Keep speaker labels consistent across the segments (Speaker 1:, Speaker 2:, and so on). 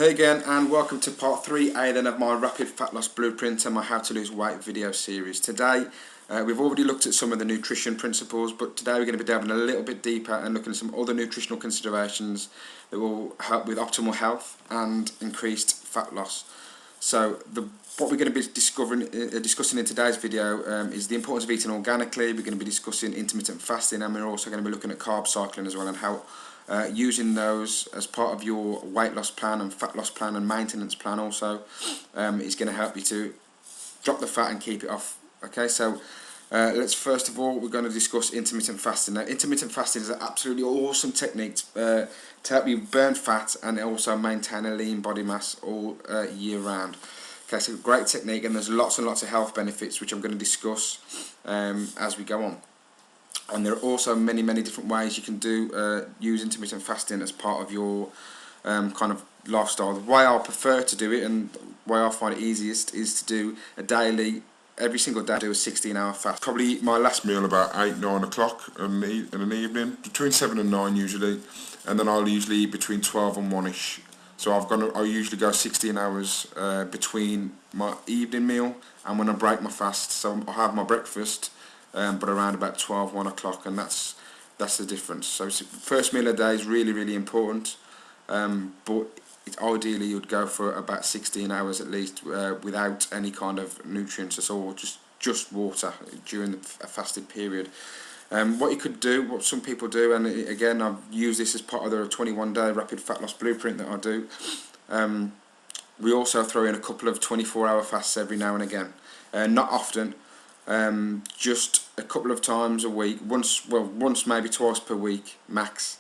Speaker 1: Hey again, and welcome to part 3A then of my rapid fat loss blueprint and my how to lose weight video series. Today we've already looked at some of the nutrition principles, but today we're going to be delving a little bit deeper and looking at some other nutritional considerations that will help with optimal health and increased fat loss. So what we're going to be discussing in today's video is the importance of eating organically. We're going to be discussing intermittent fasting, and we're also going to be looking at carb cycling as well, and how using those as part of your weight loss plan and fat loss plan and maintenance plan also is going to help you to drop the fat and keep it off. Okay, so let's first of all, we're going to discuss intermittent fasting. Now, intermittent fasting is an absolutely awesome technique to help you burn fat and also maintain a lean body mass all year round. Okay, so great technique, and there's lots and lots of health benefits which I'm going to discuss as we go on. And there are also many different ways you can use intermittent fasting as part of your kind of lifestyle. The way I prefer to do it, and the way I find it easiest, is to do a daily, every single day, do a 16-hour fast.
Speaker 2: Probably eat my last meal about 8-9 o'clock in an evening, between 7 and 9 usually, and then I'll usually eat between 12 and 1ish. So I usually go 16 hours between my evening meal and when I break my fast. So I have my breakfast, but around about 12, 1 o'clock, and that's the difference. So first meal a day is really important, but ideally you'd go for about 16 hours at least without any kind of nutrients at all, just water during a fasted period. What you could do, what some people do, and again I've used this as part of the 21-day rapid fat loss blueprint that I do, we also throw in a couple of 24-hour fasts every now and again, not often. Just a couple of times a week, once maybe twice per week max.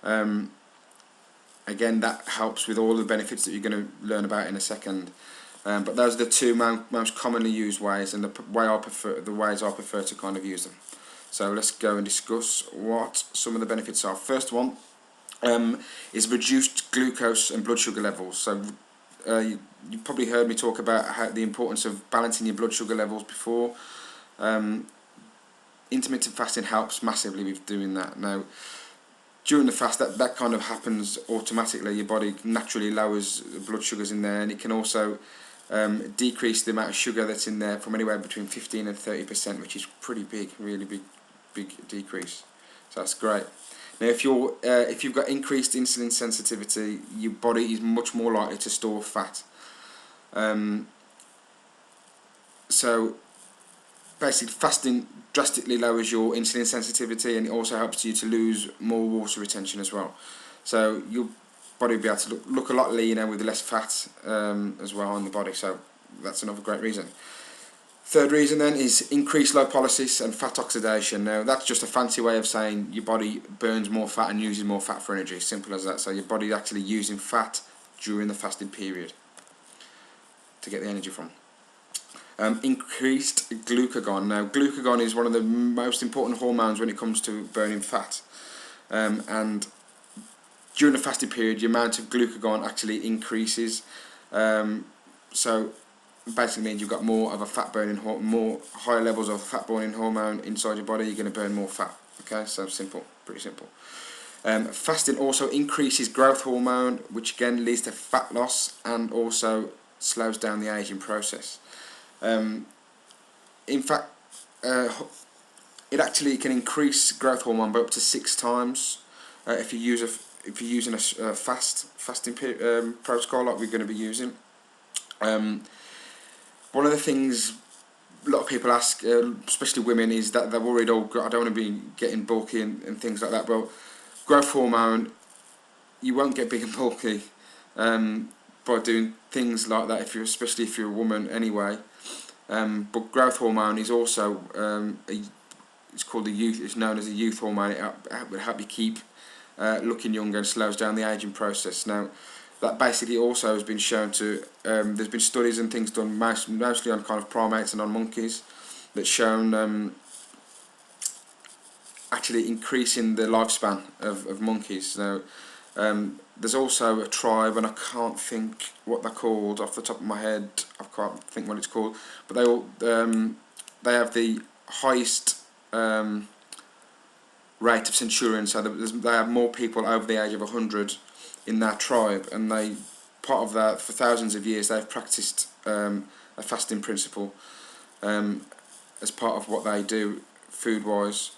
Speaker 2: Again, that helps with all the benefits that you're going to learn about in a second. But those are the two most commonly used ways, and the ways I prefer to kind of use them. So let's go and discuss what some of the benefits are. First one is reduced glucose and blood sugar levels. So you've probably heard me talk about the importance of balancing your blood sugar levels before. Intermittent fasting helps massively with doing that. Now, during the fast, that kind of happens automatically. Your body naturally lowers blood sugars in there, and it can also decrease the amount of sugar that's in there from anywhere between 15 and 30%, which is pretty big, really big decrease. So that's great. Now, if you've got increased insulin sensitivity, your body is much more likely to store fat. So basically, fasting drastically lowers your insulin sensitivity, and it also helps you to lose more water retention as well. So your body will be able to look a lot leaner with less fat as well on the body. So that's another great reason. Third reason then is increased lipolysis and fat oxidation. Now, that's just a fancy way of saying your body burns more fat and uses more fat for energy. Simple as that. So your body is actually using fat during the fasting period to get the energy from. Increased glucagon. Now, glucagon is one of the most important hormones when it comes to burning fat, and during the fasting period, your amount of glucagon actually increases. So basically means you've got more of a fat burning, more higher levels of fat burning hormone inside your body. You're going to burn more fat. Okay, so simple, pretty simple. Fasting also increases growth hormone, which again leads to fat loss and also slows down the aging process. In fact, it actually can increase growth hormone by up to 6 times if you're using a fasting protocol like we're going to be using. One of the things a lot of people ask, especially women, is that they're worried, oh, I don't want to be getting bulky and things like that. Well, growth hormone, you won't get big and bulky by doing things like that, especially if you're a woman anyway. But growth hormone is also it's called it's known as a youth hormone. It will help you keep looking younger and slows down the aging process. Now, that basically also has been shown to there's been studies and things done mostly on kind of primates and on monkeys that's shown actually increasing the lifespan of monkeys. Now, there's also a tribe, and I can't think what they're called off the top of my head. I can't think what it's called, but they have the highest rate of centurions. So they have more people over the age of 100 in that tribe, and they
Speaker 1: part of that, for thousands of years they've practiced a fasting principle as part of what they do food wise,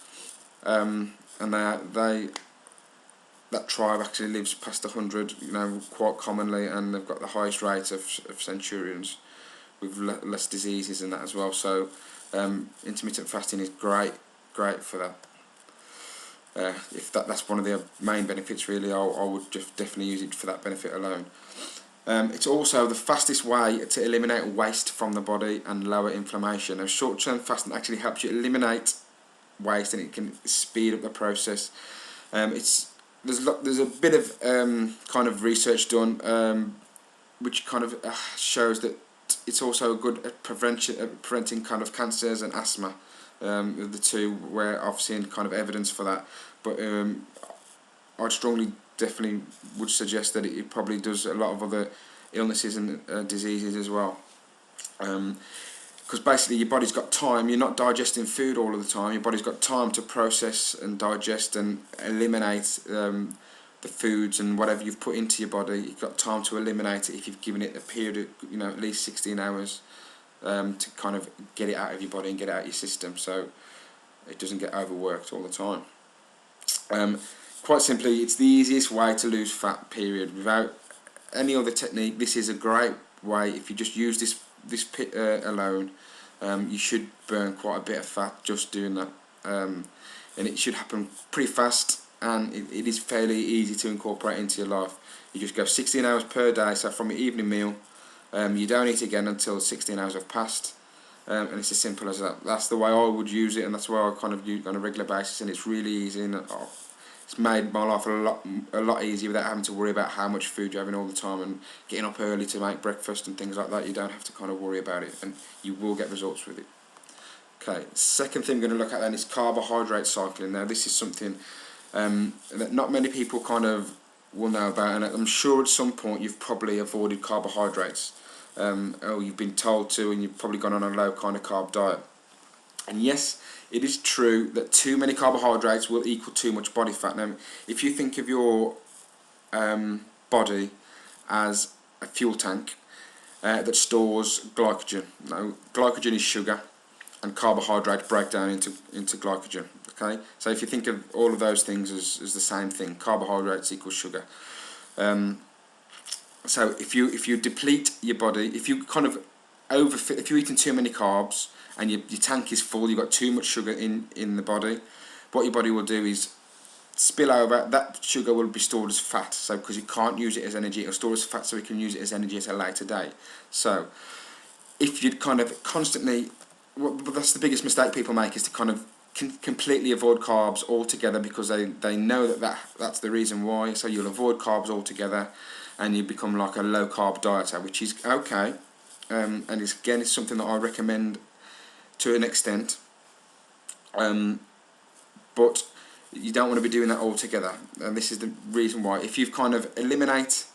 Speaker 1: and that tribe actually lives past 100, quite commonly, and they've got the highest rate of centurions with less diseases and that as well. So intermittent fasting is great for that. If that's one of the main benefits, really, I would just definitely use it for that benefit alone. It's also the fastest way to eliminate waste from the body and lower inflammation. Now, short-term fasting actually helps you eliminate waste, and it can speed up the process. There's a bit of kind of research done which kind of shows that it's also good at preventing kind of cancers and asthma. The two where I've seen kind of evidence for that, but I'd definitely would suggest that it probably does a lot of other illnesses and diseases as well. Because basically your body's got time, you're not digesting food all of the time, your body's got time to process and digest and eliminate the foods and whatever you've put into your body. You've got time to eliminate it if you've given it a period of at least 16 hours to kind of get it out of your body and get it out of your system, so it doesn't get overworked all the time. Quite simply, it's the easiest way to lose fat, period, without any other technique. This is a great way. If you just use this pit alone, you should burn quite a bit of fat just doing that, and it should happen pretty fast, and it is fairly easy to incorporate into your life. You just go 16 hours per day, so from your evening meal, you don't eat again until 16 hours have passed, and it's as simple as that. That's the way I would use it, and that's why I kind of use it on a regular basis, and it's really easy, and it's made my life a lot easier without having to worry about how much food you're having all the time and getting up early to make breakfast and things like that. You don't have to kind of worry about it, and you will get results with it. Okay, second thing we're going to look at then is carbohydrate cycling. Now this is something that not many people kind of will know about, and I'm sure at some point you've probably avoided carbohydrates, or you've been told to, and you've probably gone on a low kind of carb diet. And yes, it is true that too many carbohydrates will equal too much body fat. Now, if you think of your body as a fuel tank that stores glycogen. Now, glycogen is sugar, and carbohydrates break down into glycogen. Okay, so if you think of all of those things as the same thing, carbohydrates equals sugar. So if you deplete your body, if you kind of if you're eating too many carbs and your tank is full, you've got too much sugar in the body, what your body will do is spill over. That sugar will be stored as fat, so because you can't use it as energy, it'll store as fat so we can use it as energy at a later date. So if you kind of constantly, that's the biggest mistake people make, is to kind of completely avoid carbs altogether, because they know that's the reason why. So you'll avoid carbs altogether and you become like a low carb dieter, which is okay, and it's something that I recommend to an extent, but you don't want to be doing that altogether, and this is the reason why. If you've kind of eliminate,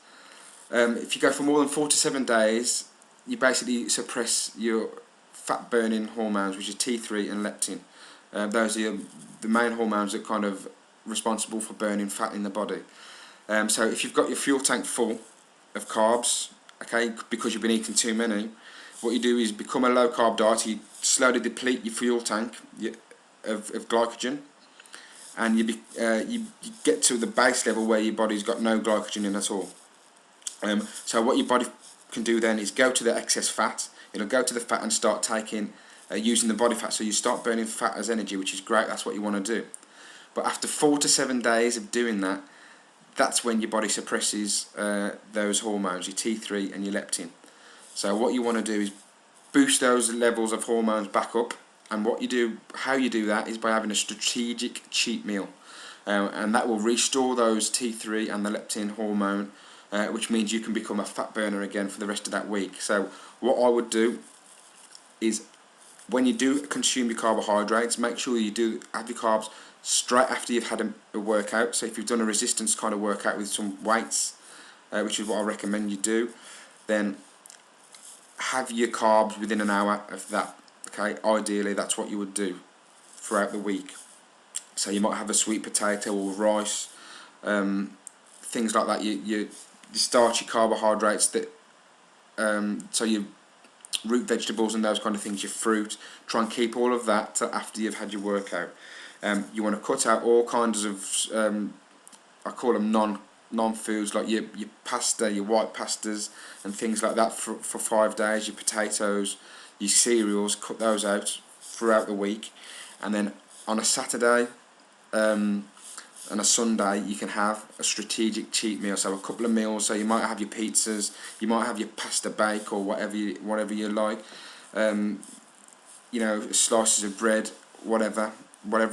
Speaker 1: if you go for more than 4 to 7 days, you basically suppress your fat burning hormones, which is T3 and leptin. Those are the main hormones that kind of responsible for burning fat in the body. So if you've got your fuel tank full of carbs, okay, because you've been eating too many, what you do is become a low carb diet. You slowly deplete your fuel tank of glycogen, and you get to the base level where your body's got no glycogen in at all. So what your body can do then is go to the excess fat. It'll go to the fat and start taking using the body fat, so you start burning fat as energy, which is great. That's what you want to do. But after 4 to 7 days of doing that, that's when your body suppresses those hormones, your T3 and your leptin. So what you want to do is boost those levels of hormones back up, and how you do that is by having a strategic cheat meal, and that will restore those T3 and the leptin hormone, which means you can become a fat burner again for the rest of that week. So what I would do is, when you do consume your carbohydrates, make sure you do have your carbs straight after you've had a workout. So if you've done a resistance kind of workout with some weights, which is what I recommend you do, then have your carbs within an hour of that. Okay, ideally that's what you would do throughout the week. So you might have a sweet potato or rice, things like that. starchy carbohydrates that so your root vegetables and those kind of things, your fruit. Try and keep all of that till after you've had your workout. You want to cut out all kinds of I call them non-foods, like your pasta, your white pastas and things like that for 5 days. Your potatoes, your cereals, cut those out throughout the week, and then on a Saturday and a Sunday you can have a strategic cheat meal, so a couple of meals. So you might have your pizzas, you might have your pasta bake or whatever you like, you know, slices of bread, whatever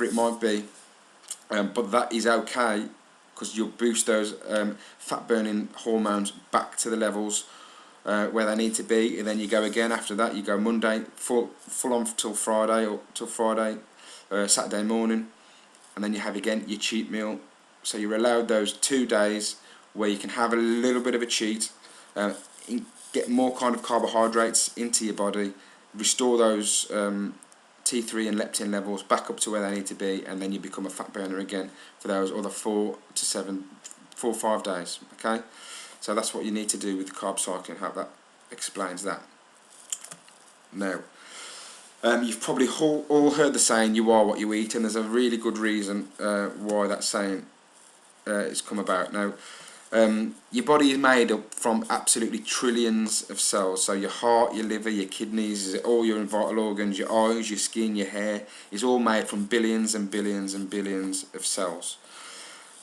Speaker 1: it might be, but that is okay, because you'll boost those fat burning hormones back to the levels where they need to be, and then you go again after that. You go Monday full on till Friday, or till Friday, Saturday morning, and then you have again your cheat meal. So you're allowed those 2 days where you can have a little bit of a cheat, get more kind of carbohydrates into your body, restore those T3 and leptin levels back up to where they need to be, and then you become a fat burner again for those other 4 or 5 days. Okay, so that's what you need to do with the carb cycling. How that explains that. Now, you've probably all heard the saying, "You are what you eat," and there's a really good reason why that saying has come about. Now, your body is made up from absolutely trillions of cells. So your heart, your liver, your kidneys, all your vital organs, your eyes, your skin, your hair, is all made from billions and billions and billions of cells.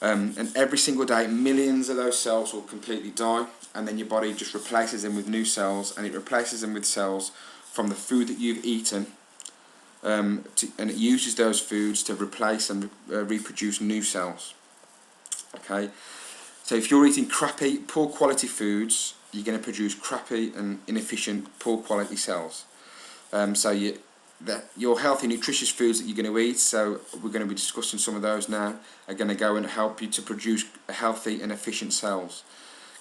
Speaker 1: And every single day, millions of those cells will completely die, and then your body just replaces them with new cells, and it replaces them with cells from the food that you've eaten, and it uses those foods to replace and reproduce new cells. Okay, so if you're eating crappy, poor quality foods, you're going to produce crappy and inefficient, poor quality cells. So your healthy, nutritious foods that you're going to eat, so we're going to be discussing some of those now, are going to go and help you to produce healthy and efficient cells.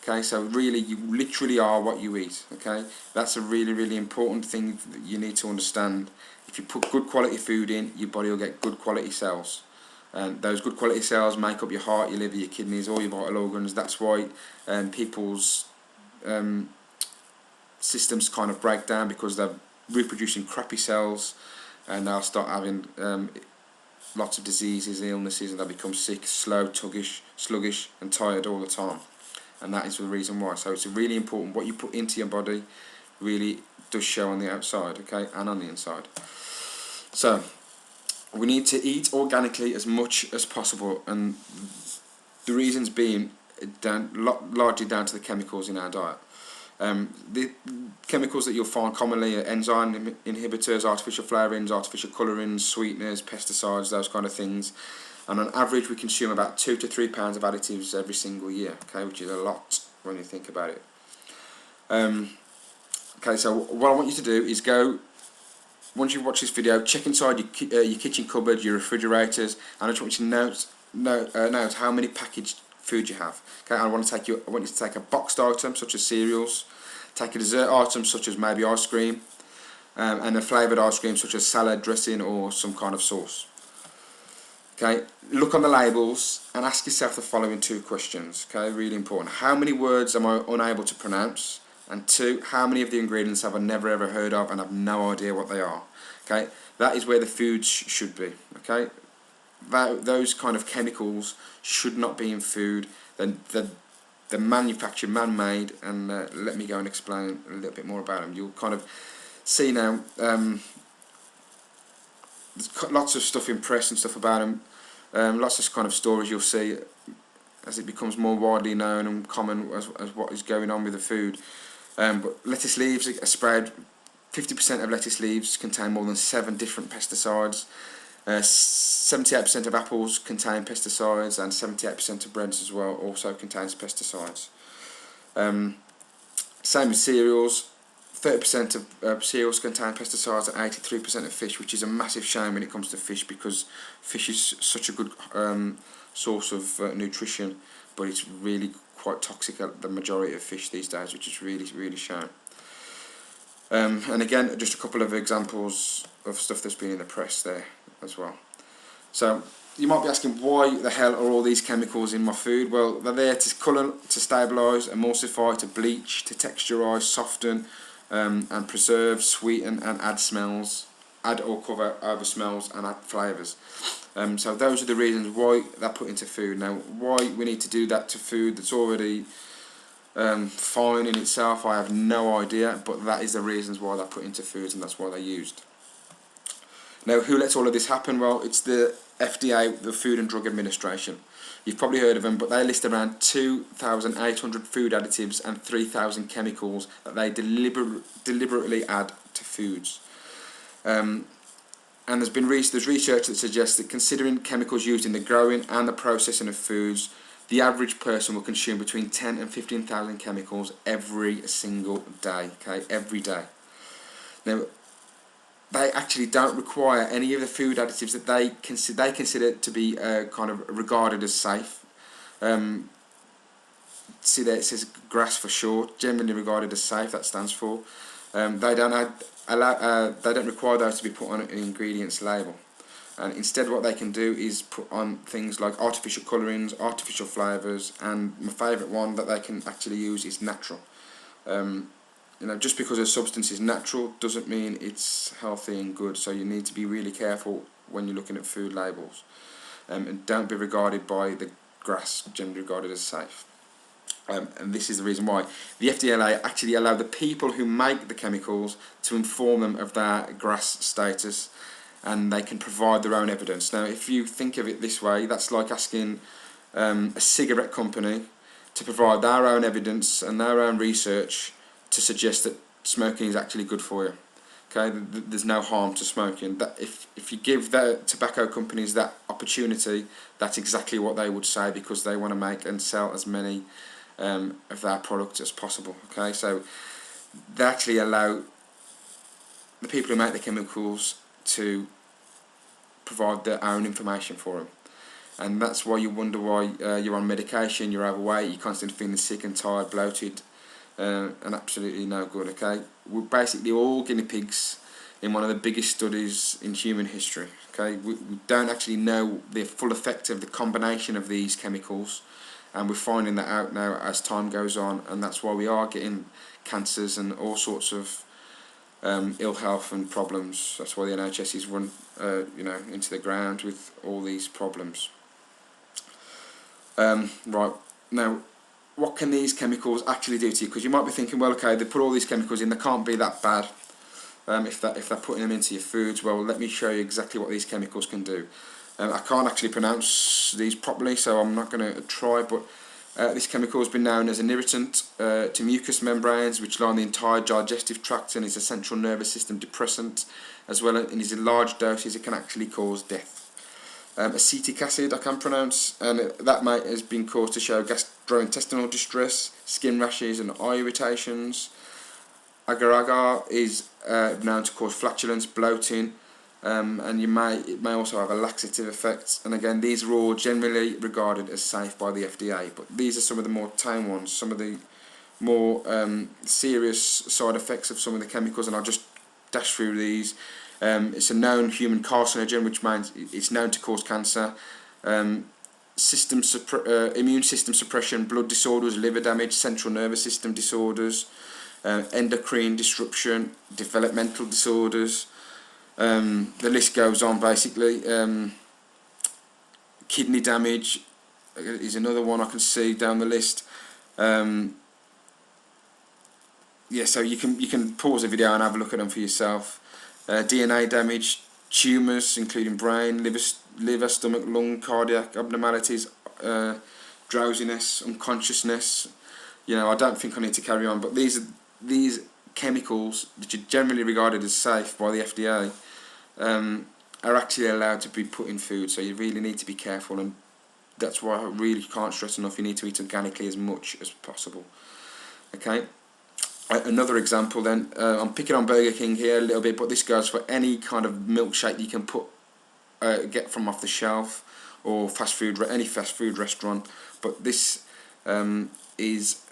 Speaker 1: Okay, so really, you literally are what you eat. Okay, that's a really, really important thing that you need to understand. If you put good quality food in, your body will get good quality cells. And those good quality cells make up your heart, your liver, your kidneys, all your vital organs. That's why people's systems kind of break down, because they're reproducing crappy cells, and they'll start having lots of diseases, illnesses, and they'll become sick, slow, sluggish and tired all the time. And that is the reason why. So it's really important. What you put into your body really does show on the outside, okay, and on the inside. So we need to eat organically as much as possible, and the reasons being largely down to the chemicals in our diet. The chemicals that you'll find commonly are enzyme inhibitors, artificial flavourings, artificial colourings, sweeteners, pesticides, those kind of things. And on average we consume about 2 to 3 pounds of additives every single year, okay, which is a lot when you think about it. Okay, so what I want you to do is go, once you watch this video, check inside your kitchen cupboard, your refrigerators, and I just want you to note how many packaged food you have. Okay, I want you to take a boxed item such as cereals, take a dessert item such as maybe ice cream, and a flavoured ice cream such as salad dressing or some kind of sauce. Okay, look on the labels and ask yourself the following 2 questions. Okay, really important. How many words am I unable to pronounce? And 2, how many of the ingredients have I never ever heard of and have no idea what they are? Okay, that is where the foods should be. Okay, those kind of chemicals should not be in food. They're manufactured, man-made, and let me go and explain a little bit more about them. You'll kind of see now. There's lots of stuff in press and stuff about them. Lots of kind of stories you'll see as it becomes more widely known and common as what is going on with the food. But lettuce leaves are sprayed. 50% of lettuce leaves contain more than 7 different pesticides. 78% of apples contain pesticides, and 78% of breads as well also contains pesticides. Same with cereals. 30% of cereals contain pesticides, and 83% of fish, which is a massive shame when it comes to fish, because fish is such a good source of nutrition, but it's really quite toxic at the majority of fish these days, which is really, really shame. And again, just a couple of examples of stuff that's been in the press there as well. So you might be asking, why the hell are all these chemicals in my food? Well, they're there to colour, to stabilise, emulsify, to bleach, to texturise, soften, and preserve, sweeten, and add smells, add or cover over smells, and add flavours. So those are the reasons why they're put into food. Now, why we need to do that to food that's already fine in itself, I have no idea, but that is the reasons why they're put into foods, and that's why they're used. Now, who lets all of this happen? Well, it's the FDA, the Food and Drug Administration. You've probably heard of them, but they list around 2,800 food additives and 3,000 chemicals that they deliberately add to foods. And there's research that suggests that considering chemicals used in the growing and the processing of foods, the average person will consume between 10 and 15,000 chemicals every single day. Okay, every day. Now, they actually don't require any of the food additives that they consider to be kind of regarded as safe. See there, it says GRAS for short, generally regarded as safe. That stands for. They don't require those to be put on an ingredients label, and instead what they can do is put on things like artificial colourings, artificial flavours, and my favourite one that they can actually use is natural. You know, just because a substance is natural doesn't mean it's healthy and good, so you need to be really careful when you're looking at food labels, and don't be regarded by the GRAS, generally regarded as safe. And this is the reason why the FDA actually allow the people who make the chemicals to inform them of their GRAS status, and they can provide their own evidence. Now, if you think of it this way, that's like asking a cigarette company to provide their own evidence and their own research to suggest that smoking is actually good for you. Okay, there's no harm to smoking. That if you give the tobacco companies that opportunity, that's exactly what they would say, because they want to make and sell as many of their products as possible. Okay, so they actually allow the people who make the chemicals to provide their own information for them, and that's why you wonder why you're on medication, you're overweight, you're constantly feeling sick and tired, bloated, and absolutely no good. Okay, we're basically all guinea pigs in one of the biggest studies in human history. Okay, we don't actually know the full effect of the combination of these chemicals, and we're finding that out now as time goes on, and that's why we are getting cancers and all sorts of ill health and problems. That's why the NHS is run into the ground with all these problems. Right, now, what can these chemicals actually do to you? Because you might be thinking, well, okay, they put all these chemicals in, they can't be that bad if they're putting them into your foods. Well, let me show you exactly what these chemicals can do. I can't actually pronounce these properly, so I'm not going to try, but this chemical has been known as an irritant to mucous membranes which line the entire digestive tract, and is a central nervous system depressant, as well as in large doses it can actually cause death. Acetic acid I can pronounce, and that has been caused to show gastrointestinal distress, skin rashes and eye irritations. Agar-agar is known to cause flatulence, bloating, and it may also have a laxative effect. And again, these are all generally regarded as safe by the FDA, but these are some of the more tame ones, some of the more serious side effects of some of the chemicals, and I'll just dash through these. It's a known human carcinogen, which means it's known to cause cancer, immune system suppression, blood disorders, liver damage, central nervous system disorders, endocrine disruption, developmental disorders. The list goes on basically. Kidney damage is another one I can see down the list. Yeah, so you can pause the video and have a look at them for yourself. DNA damage, tumours including brain, liver, stomach, lung, cardiac abnormalities, drowsiness, unconsciousness. You know, I don't think I need to carry on, but these chemicals, which are generally regarded as safe by the FDA, are actually allowed to be put in food, so you really need to be careful, and that's why I really can't stress enough, you need to eat organically as much as possible. Okay, another example then, I'm picking on Burger King here a little bit, but this goes for any kind of milkshake you can get from off the shelf, or any fast food restaurant, but this is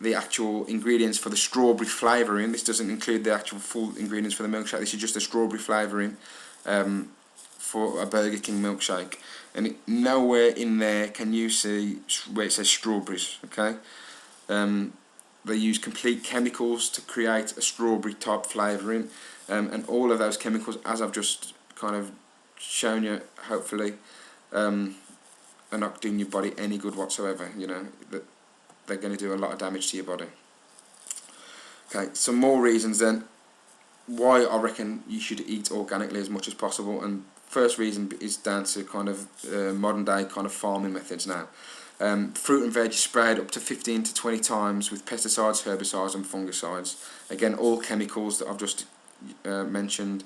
Speaker 1: the actual ingredients for the strawberry flavouring. This doesn't include the actual full ingredients for the milkshake, this is just the strawberry flavouring for a Burger King milkshake, and nowhere in there can you see where it says strawberries. Okay, they use complete chemicals to create a strawberry type flavouring, and all of those chemicals, as I've just kind of shown you, hopefully, are not doing your body any good whatsoever. You know, that they're going to do a lot of damage to your body. Okay, some more reasons then why I reckon you should eat organically as much as possible. And first reason is down to kind of modern day kind of farming methods now. Fruit and veg is sprayed up to 15 to 20 times with pesticides, herbicides and fungicides. Again, all chemicals that I've just mentioned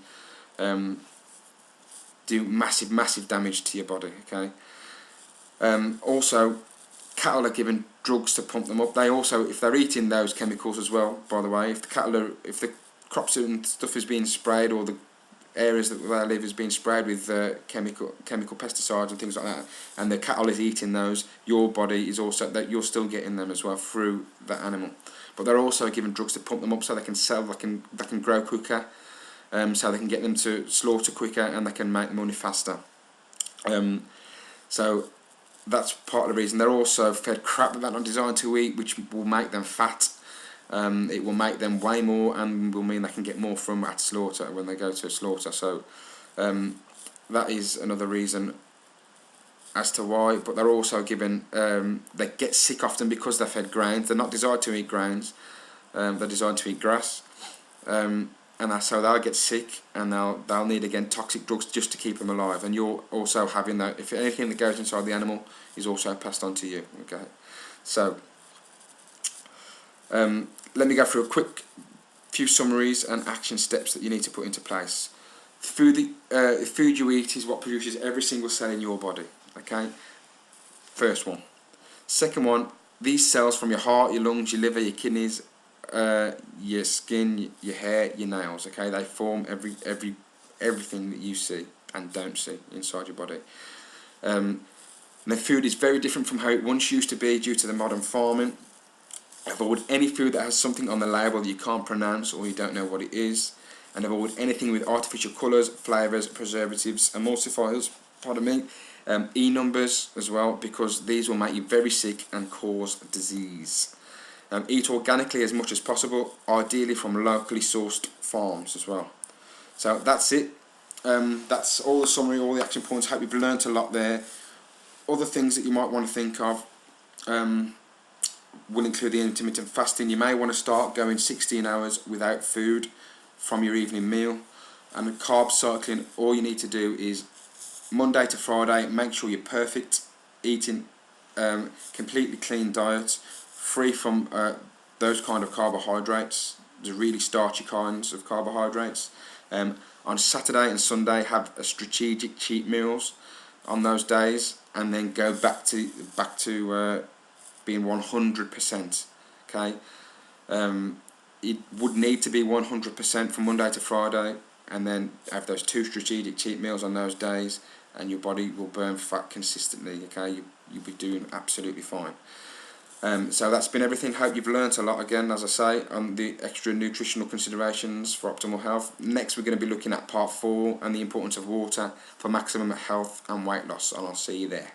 Speaker 1: do massive damage to your body. Okay. Also, cattle are given drugs to pump them up. They also, if they're eating those chemicals as well, by the way, if the crops and stuff is being sprayed, or the areas that they live is being sprayed with chemical pesticides and things like that, and the cattle is eating those, your body is also, that you're still getting them as well through that animal. But they're also given drugs to pump them up so they can sell, they can grow quicker, so they can get them to slaughter quicker, and they can make money faster. So that's part of the reason. They're also fed crap that they're not designed to eat, which will make them fat. It will make them weigh more, and will mean they can get more from at slaughter when they go to slaughter. So that is another reason as to why. But they're also given, they get sick often because they're fed grains. They're not designed to eat grains. They're designed to eat grass, and so they'll get sick, and they'll need again toxic drugs just to keep them alive. And you're also having that. If anything that goes inside the animal is also passed on to you. Okay, so. Let me go through a quick few summaries and action steps that you need to put into place. Food you eat is what produces every single cell in your body. Okay, first one. Second one, these cells from your heart, your lungs, your liver, your kidneys, your skin, your hair, your nails. Okay, they form everything that you see and don't see inside your body. And the food is very different from how it once used to be due to the modern farming. Avoid any food that has something on the label that you can't pronounce or you don't know what it is, and avoid anything with artificial colours, flavours, preservatives, emulsifiers, E numbers as well, because these will make you very sick and cause disease. Eat organically as much as possible, ideally from locally sourced farms as well. So that's it. That's all the summary, all the action points. Hope you've learnt a lot there. Other things that you might want to think of will include the intermittent fasting. You may want to start going 16 hours without food from your evening meal. And the carb cycling, all you need to do is Monday to Friday, make sure you're perfect, eating completely clean diet, free from those kind of carbohydrates, the really starchy kinds of carbohydrates. On Saturday and Sunday, have a strategic cheat meals on those days, and then go back to being 100%. Okay, it would need to be 100% from Monday to Friday, and then have those 2 strategic cheat meals on those days, and your body will burn fat consistently. Okay, you'll be doing absolutely fine. So that's been everything. Hope you've learnt a lot again, as I say, on the extra nutritional considerations for optimal health. Next we're going to be looking at part 4 and the importance of water for maximum health and weight loss, and I'll see you there.